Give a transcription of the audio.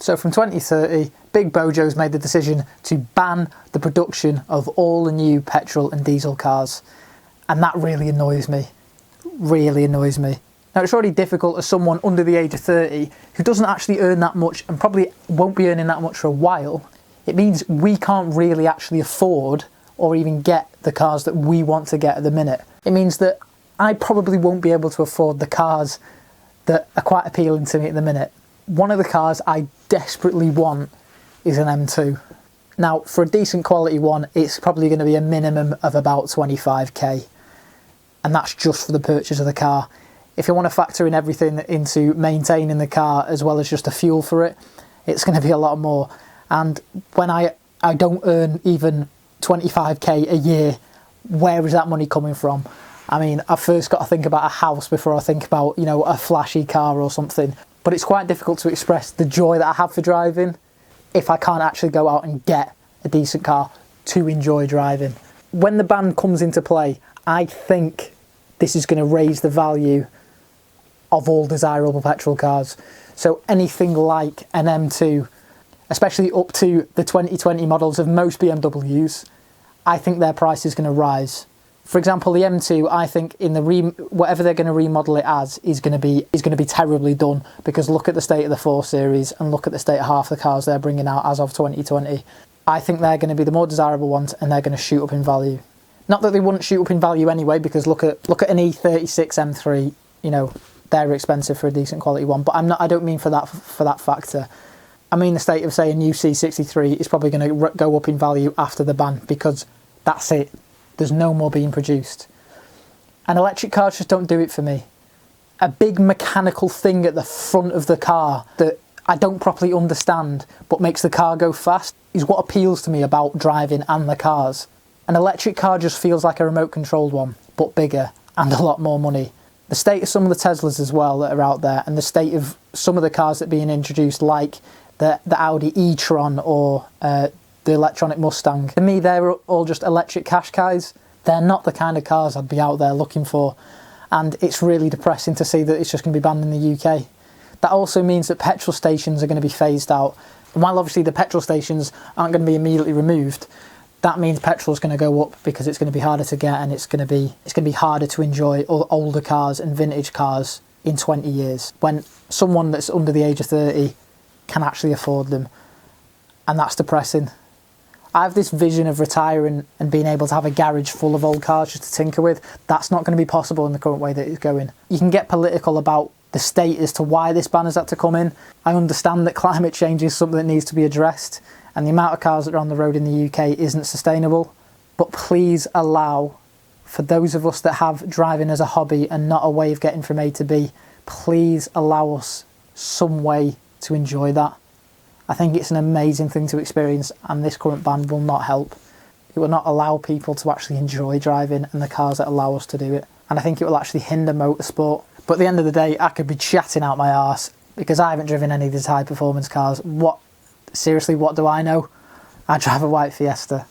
So from 2030, Big Bojo's made the decision to ban the production of all the new petrol and diesel cars. And that really annoys me. Really annoys me. Now, it's already difficult as someone under the age of 30 who doesn't actually earn that much and probably won't be earning that much for a while. It means we can't really actually afford or even get the cars that we want to get at the minute. It means that I probably won't be able to afford the cars that are quite appealing to me at the minute. One of the cars I desperately want is an M2. Now, for a decent quality one, it's probably going to be a minimum of about 25k. And that's just for the purchase of the car. If you want to factor in everything into maintaining the car as well as just the fuel for it, it's going to be a lot more. And when I don't earn even 25k a year, where is that money coming from? I mean, I've first got to think about a house before I think about, you know, a flashy car or something. But it's quite difficult to express the joy that I have for driving if I can't actually go out and get a decent car to enjoy driving. When the ban comes into play, I think this is going to raise the value of all desirable petrol cars. So anything like an M2, especially up to the 2020 models of most BMWs, I think their price is going to rise. For example, the M2, I think in the whatever they're going to remodel it as is going to be terribly done, because look at the state of the 4 Series and look at the state of half the cars they're bringing out as of 2020. I think they're going to be the more desirable ones, and they're going to shoot up in value. Not that they wouldn't shoot up in value anyway, because look at an E36 M3. You know, they're expensive for a decent quality one, but I don't mean for that factor. I mean the state of, say, a new C63 is probably going to go up in value after the ban, because that's it. There's no more being produced. And electric cars just don't do it for me. A big mechanical thing at the front of the car that I don't properly understand but makes the car go fast is what appeals to me about driving and the cars. An electric car just feels like a remote controlled one, but bigger and a lot more money. The state of some of the Teslas as well that are out there, and the state of some of the cars that are being introduced, like the Audi e-tron or the electronic Mustang. To me, they're all just electric Qashqais. They're not the kind of cars I'd be out there looking for. And it's really depressing to see that it's just going to be banned in the UK. That also means that petrol stations are going to be phased out. And while obviously the petrol stations aren't going to be immediately removed, that means petrol is going to go up because it's going to be harder to get, and it's going to be harder to enjoy older cars and vintage cars in 20 years when someone that's under the age of 30 can actually afford them. And that's depressing. I have this vision of retiring and being able to have a garage full of old cars just to tinker with. That's not going to be possible in the current way that it's going. You can get political about the state as to why this ban has had to come in. I understand that climate change is something that needs to be addressed, and the amount of cars that are on the road in the UK isn't sustainable. But please allow, for those of us that have driving as a hobby and not a way of getting from A to B, please allow us some way to enjoy that. I think it's an amazing thing to experience, and this current ban will not help. It will not allow people to actually enjoy driving and the cars that allow us to do it. And I think it will actually hinder motorsport. But at the end of the day, I could be chatting out my arse because I haven't driven any of these high performance cars. Seriously, what do I know? I drive a white Fiesta.